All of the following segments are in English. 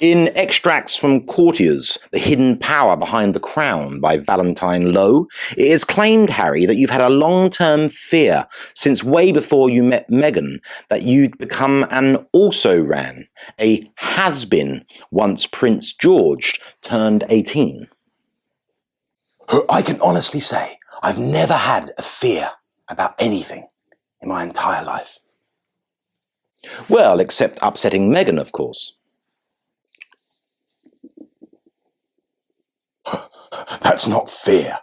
In Extracts from Courtiers, The Hidden Power Behind the Crown by Valentine Lowe, it is claimed, Harry, that you've had a long-term fear since way before you met Meghan that you'd become an also-ran, a has-been, once Prince George turned 18. I can honestly say I've never had a fear about anything in my entire life. Well, except upsetting Meghan, of course. That's not fear.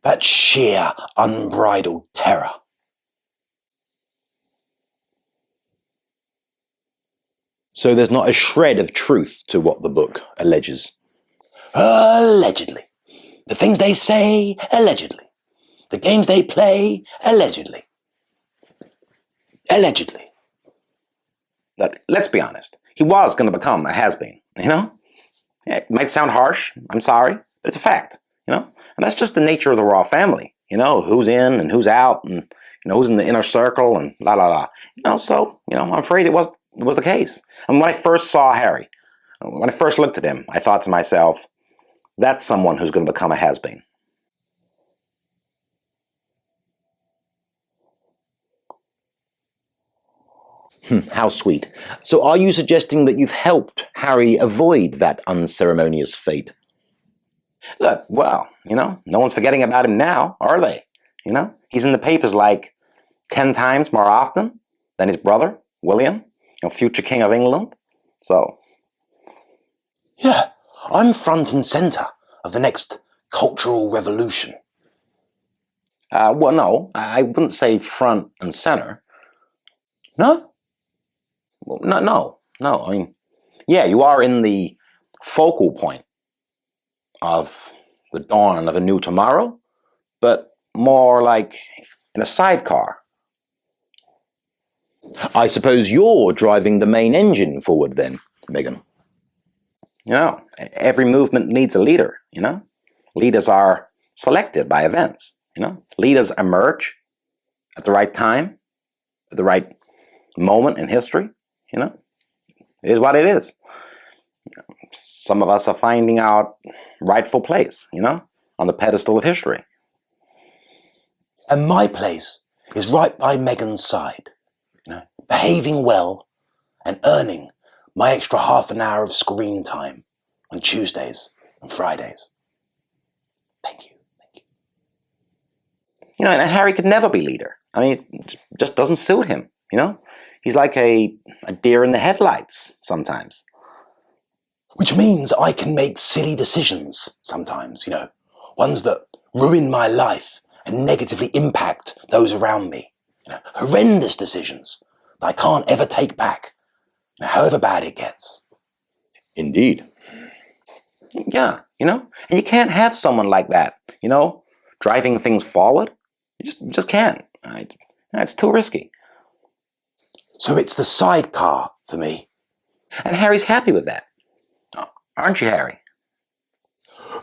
That's sheer, unbridled terror. So there's not a shred of truth to what the book alleges? Allegedly. The things they say, allegedly. The games they play, allegedly. Allegedly. Look, let's be honest. He was going to become a has-been, you know? Yeah, it might sound harsh, I'm sorry, but it's a fact, you know? And that's just the nature of the royal family, you know? Who's in and who's out and, you know, who's in the inner circle and la la la. You know, so, you know, I'm afraid it was the case. And when I first saw Harry, when I first looked at him, I thought to myself, that's someone who's going to become a has-been. How sweet. So are you suggesting that you've helped Harry avoid that unceremonious fate? Look, well, you know, no one's forgetting about him now, are they? You know, he's in the papers like 10 times more often than his brother, William, you know, future King of England. So. Yeah, I'm front and centre of the next cultural revolution. Well, no, I wouldn't say front and centre. No? Well, no. I mean, yeah, you are in the focal point of the dawn of a new tomorrow, but more like in a sidecar. I suppose you're driving the main engine forward then, Meghan. You know, every movement needs a leader, you know? Leaders are selected by events, you know? Leaders emerge at the right time, at the right moment in history, you know? It is what it is. Some of us are finding our rightful place, you know, on the pedestal of history. And my place is right by Meghan's side, you know, behaving well and earning my extra half an hour of screen time on Tuesdays and Fridays. Thank you. You know, and Harry could never be leader. I mean, it just doesn't suit him, you know? He's like a deer in the headlights sometimes. Which means I can make silly decisions sometimes, you know, ones that ruin my life and negatively impact those around me. You know, horrendous decisions that I can't ever take back, you know, however bad it gets. Indeed. Yeah, you know, and you can't have someone like that, you know, driving things forward. You just can't. It's too risky. So it's the sidecar for me. And Harry's happy with that. Aren't you, Harry?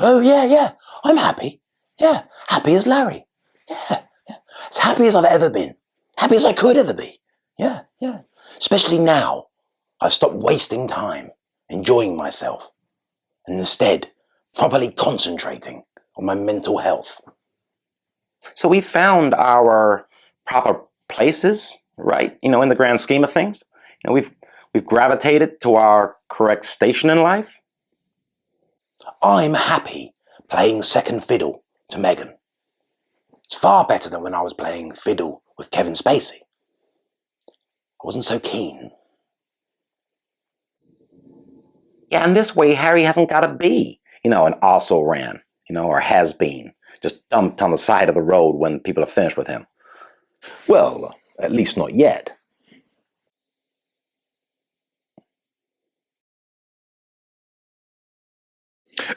Oh, yeah. I'm happy. Yeah, happy as Larry. Yeah. As happy as I've ever been. Happy as I could ever be. Yeah. Especially now, I've stopped wasting time, enjoying myself, and instead properly concentrating on my mental health. So we found our proper places, right? You know, in the grand scheme of things. You know, we've gravitated to our correct station in life. I'm happy playing second fiddle to Meghan. It's far better than when I was playing fiddle with Kevin Spacey. I wasn't so keen. Yeah, and this way Harry hasn't got to be, you know, an also ran, you know, or has been, just dumped on the side of the road when people are finished with him. Well, at least not yet.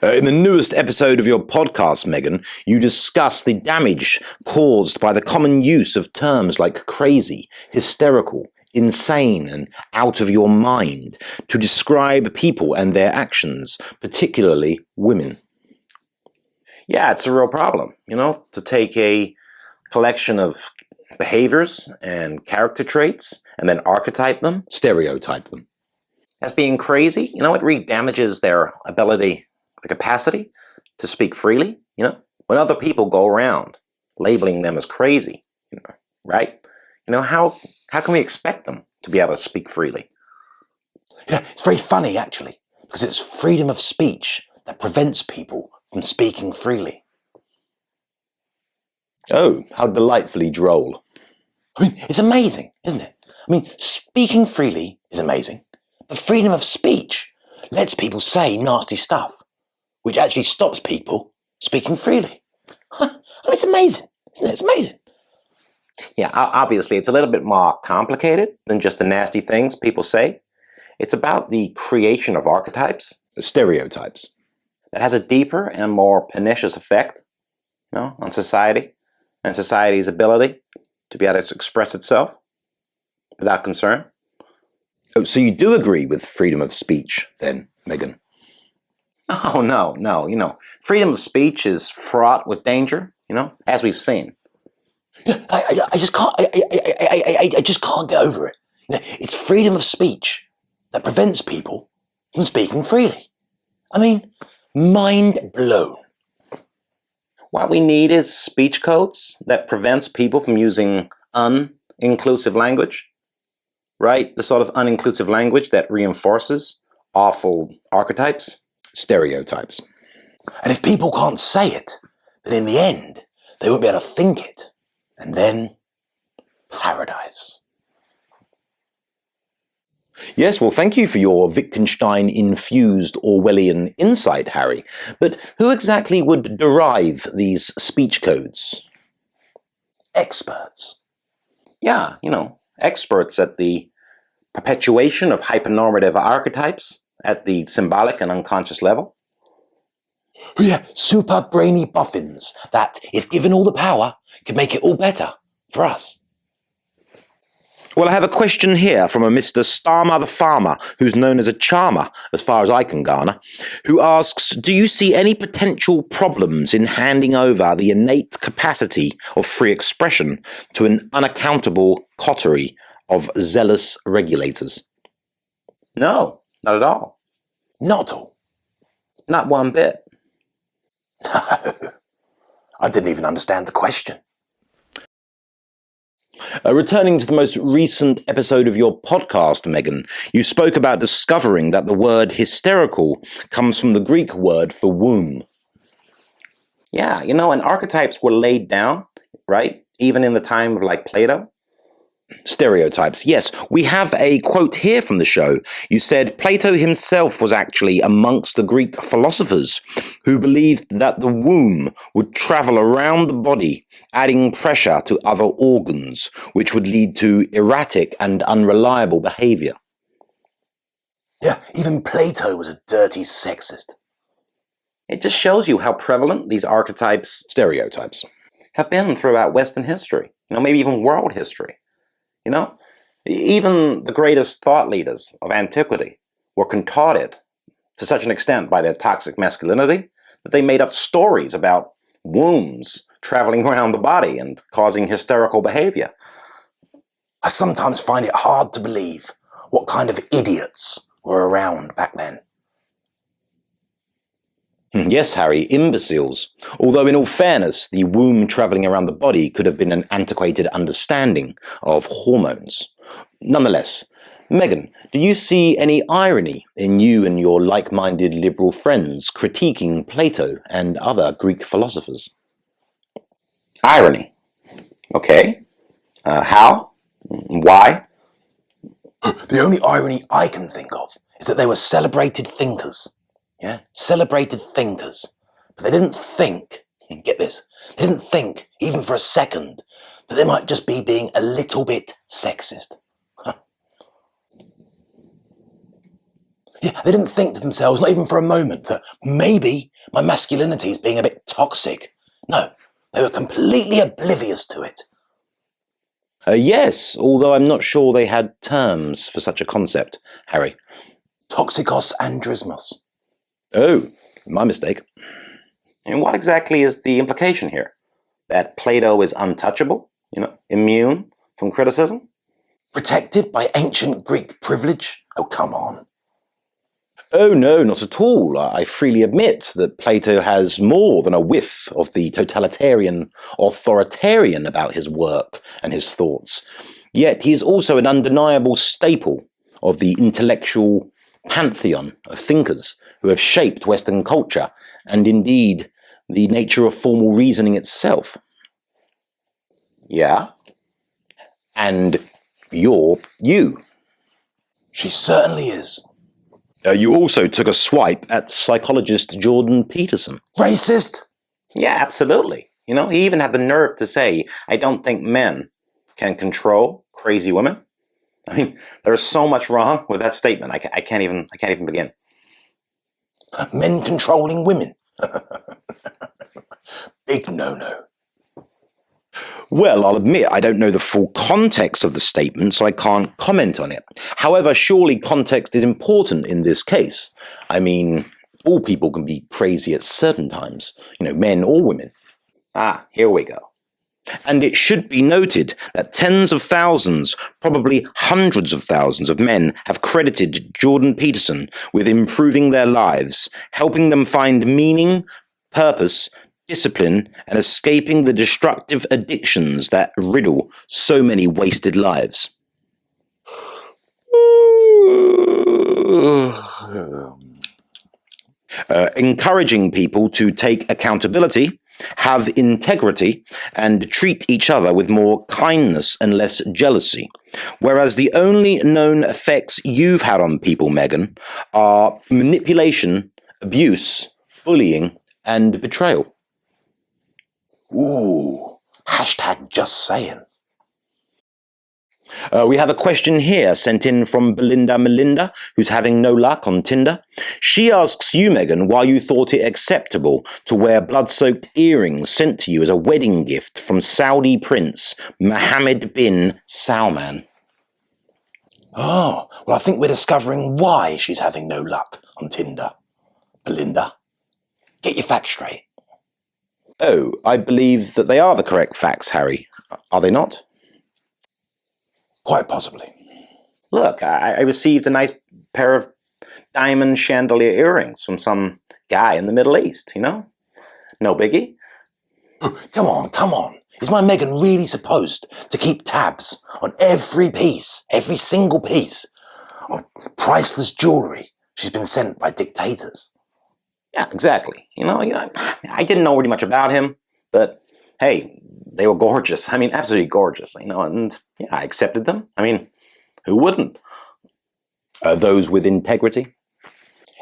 In the newest episode of your podcast, Meghan, you discuss the damage caused by the common use of terms like crazy, hysterical, insane, and out of your mind to describe people and their actions, particularly women. Yeah, it's a real problem, you know, to take a collection of behaviors and character traits and then archetype them, stereotype them. as being crazy. It really damages their ability, the capacity to speak freely. When other people go around labeling them as crazy, right? How can we expect them to be able to speak freely? Yeah, it's very funny, actually, because it's freedom of speech that prevents people from speaking freely. Oh, how delightfully droll. I mean, it's amazing, isn't it? I mean, speaking freely is amazing, but freedom of speech lets people say nasty stuff, which actually stops people speaking freely. I mean, it's amazing, isn't it? It's amazing. Yeah, obviously, it's a little bit more complicated than just the nasty things people say. It's about the creation of archetypes, The stereotypes. that has a deeper and more pernicious effect, on society and society's ability to be able to express itself without concern. Oh, so you do agree with freedom of speech, then, Meghan? Oh, no. Freedom of speech is fraught with danger, as we've seen. I just can't. I just can't get over it. It's freedom of speech that prevents people from speaking freely. I mean, mind blown. What we need is speech codes that prevents people from using uninclusive language, right? The sort of uninclusive language that reinforces awful archetypes. Stereotypes. And if people can't say it, then in the end, they won't be able to think it. And then, paradise. Yes, well, thank you for your Wittgenstein-infused Orwellian insight, Harry. But who exactly would derive these speech codes? Experts. Yeah, experts at the perpetuation of hypernormative archetypes at the symbolic and unconscious level. Yeah, super brainy boffins that, if given all the power, could make it all better for us. Well, I have a question here from a Mr. Starmother Farmer, who's known as a charmer, as far as I can garner, who asks, do you see any potential problems in handing over the innate capacity of free expression to an unaccountable coterie of zealous regulators? No, not at all. Not at all. Not one bit. No. I didn't even understand the question. Returning to the most recent episode of your podcast, Meghan, you spoke about discovering that the word hysterical comes from the Greek word for womb. Yeah, and archetypes were laid down, right? Even in the time of Plato. Stereotypes. Yes, we have a quote here from the show. You said Plato himself was actually amongst the Greek philosophers who believed that the womb would travel around the body, adding pressure to other organs, which would lead to erratic and unreliable behavior. Yeah, even Plato was a dirty sexist. It just shows you how prevalent these archetypes, Stereotypes. have been throughout Western history, maybe even world history. Even the greatest thought leaders of antiquity were contorted to such an extent by their toxic masculinity that they made up stories about wombs traveling around the body and causing hysterical behavior. I sometimes find it hard to believe what kind of idiots were around back then. Yes, Harry, imbeciles. Although in all fairness, the womb travelling around the body could have been an antiquated understanding of hormones. Nonetheless, Meghan, do you see any irony in you and your like-minded liberal friends critiquing Plato and other Greek philosophers? Irony? Okay. How? Why? The only irony I can think of is that they were celebrated thinkers. Yeah, celebrated thinkers. But they didn't think, get this, they didn't think, even for a second, that they might just be being a little bit sexist. Yeah, they didn't think to themselves, not even for a moment, that maybe my masculinity is being a bit toxic. No, they were completely oblivious to it. Yes, although I'm not sure they had terms for such a concept, Harry. Toxikos andrismos. Oh, my mistake. And what exactly is the implication here? That Plato is untouchable? Immune from criticism? Protected by ancient Greek privilege? Oh, come on. Oh, no, not at all. I freely admit that Plato has more than a whiff of the totalitarian, authoritarian about his work and his thoughts. Yet he is also an undeniable staple of the intellectual pantheon of thinkers who have shaped Western culture and indeed the nature of formal reasoning itself. Yeah? And you're you. She certainly is. You also took a swipe at psychologist Jordan Peterson. Racist? Yeah, absolutely. You know, he even had the nerve to say, I don't think men can control crazy women. I mean, there is so much wrong with that statement. I can't even begin. Men controlling women? Big no-no. Well, I'll admit I don't know the full context of the statement, so I can't comment on it. However, surely context is important in this case. I mean, all people can be crazy at certain times, men or women. Here we go. And it should be noted that tens of thousands, probably hundreds of thousands of men have credited Jordan Peterson with improving their lives, helping them find meaning, purpose, discipline, and escaping the destructive addictions that riddle so many wasted lives. Encouraging people to take accountability, have integrity, and treat each other with more kindness and less jealousy. Whereas the only known effects you've had on people, Meghan, are manipulation, abuse, bullying, and betrayal. Ooh, hashtag just saying. We have a question here sent in from Belinda Melinda, who's having no luck on Tinder. She asks you, Meghan, why you thought it acceptable to wear blood-soaked earrings sent to you as a wedding gift from Saudi Prince Mohammed bin Salman. Oh, well, I think we're discovering why she's having no luck on Tinder. Belinda, get your facts straight. Oh, I believe that they are the correct facts, Harry. Are they not? Quite possibly. Look, I received a nice pair of diamond chandelier earrings from some guy in the Middle East, No biggie. Come on. Is my Meghan really supposed to keep tabs on every single piece of priceless jewellery she's been sent by dictators? Yeah, exactly. I didn't know really much about him, but hey, they were gorgeous. I mean, absolutely gorgeous, and yeah, I accepted them. I mean, who wouldn't? Those with integrity?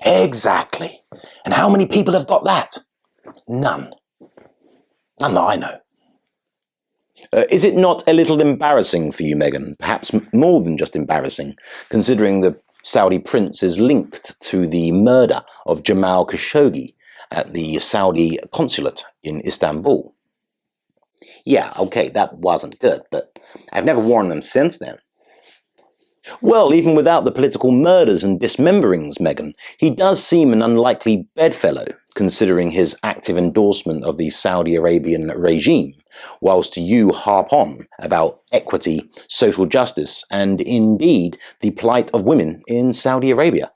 Exactly. And how many people have got that? None. None that I know. Is it not a little embarrassing for you, Meghan? Perhaps more than just embarrassing, considering the Saudi prince is linked to the murder of Jamal Khashoggi at the Saudi consulate in Istanbul. Yeah, okay, that wasn't good, but I've never worn them since then. Well, even without the political murders and dismemberings, Meghan, he does seem an unlikely bedfellow, considering his active endorsement of the Saudi Arabian regime, whilst you harp on about equity, social justice, and indeed the plight of women in Saudi Arabia.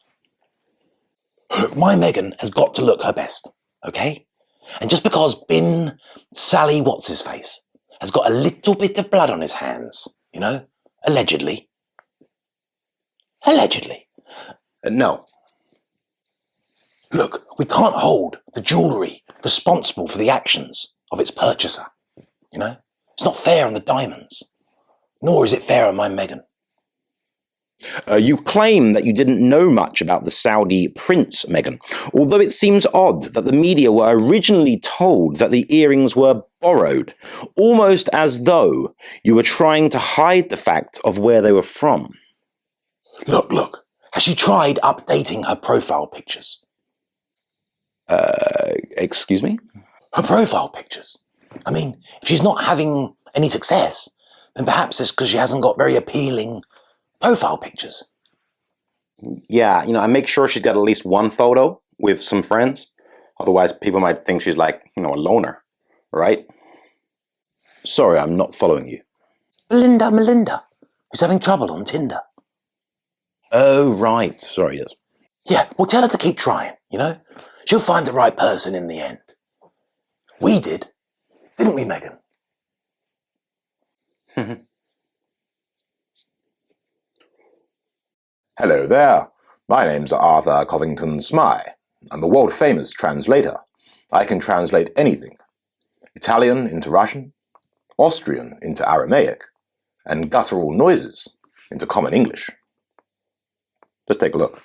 Look, my Meghan has got to look her best, okay? And just because bin Sally What's-His-Face has got a little bit of blood on his hands, allegedly. No. Look, we can't hold the jewellery responsible for the actions of its purchaser, It's not fair on the diamonds, nor is it fair on my Meghan. You claim that you didn't know much about the Saudi prince, Meghan, although it seems odd that the media were originally told that the earrings were borrowed, almost as though you were trying to hide the fact of where they were from. Look, has she tried updating her profile pictures? Excuse me? Her profile pictures. I mean, if she's not having any success, then perhaps it's because she hasn't got very appealing profile pictures. Yeah, I make sure she's got at least one photo with some friends. Otherwise, people might think she's like, a loner, right? Sorry, I'm not following you. Belinda Melinda, who's having trouble on Tinder. Oh, right. Sorry, yes. Yeah, well, tell her to keep trying, you know? She'll find the right person in the end. We did, didn't we, Meghan? Hello there. My name's Arthur Covington Smythe. I'm a world-famous translator. I can translate anything. Italian into Russian, Austrian into Aramaic, and guttural noises into common English. Just take a look.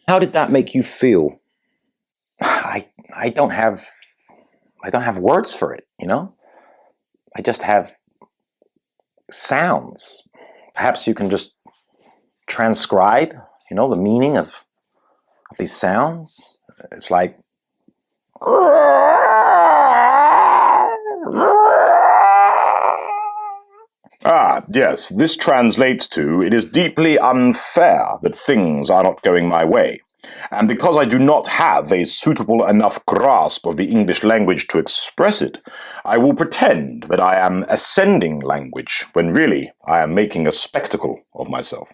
How did that make you feel? I don't have words for it, you know? I just have sounds. Perhaps you can just transcribe, you know, the meaning of these sounds. It's like Yes, this translates to, it is deeply unfair that things are not going my way. And because I do not have a suitable enough grasp of the English language to express it, I will pretend that I am ascending language, when really I am making a spectacle of myself.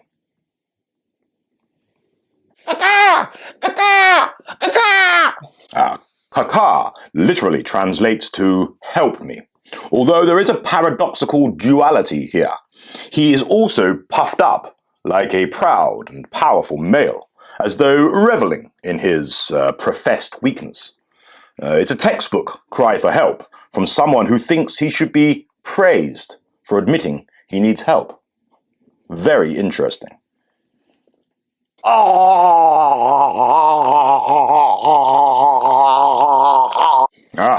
Kaka literally translates to help me. Although there is a paradoxical duality here. He is also puffed up like a proud and powerful male, as though reveling in his professed weakness. It's a textbook cry for help from someone who thinks he should be praised for admitting he needs help. Very interesting.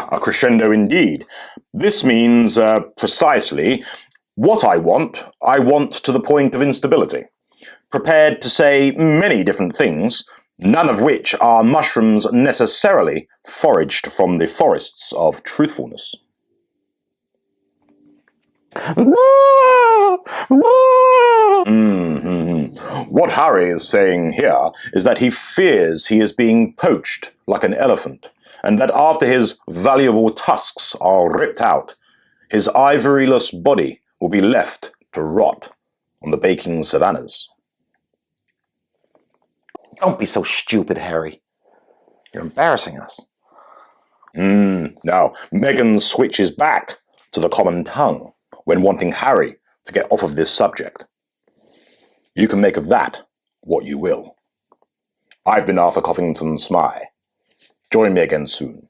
A crescendo indeed. This means precisely what I want to the point of instability. Prepared to say many different things, none of which are mushrooms necessarily foraged from the forests of truthfulness. What Harry is saying here is that he fears he is being poached like an elephant, and that after his valuable tusks are ripped out, his ivoryless body will be left to rot on the baking savannas. don't be so stupid, Harry. You're embarrassing us. Now, Meghan switches back to the common tongue when wanting Harry to get off of this subject. You can make of that what you will. I've been Arthur Covington Smythe. Join me again soon.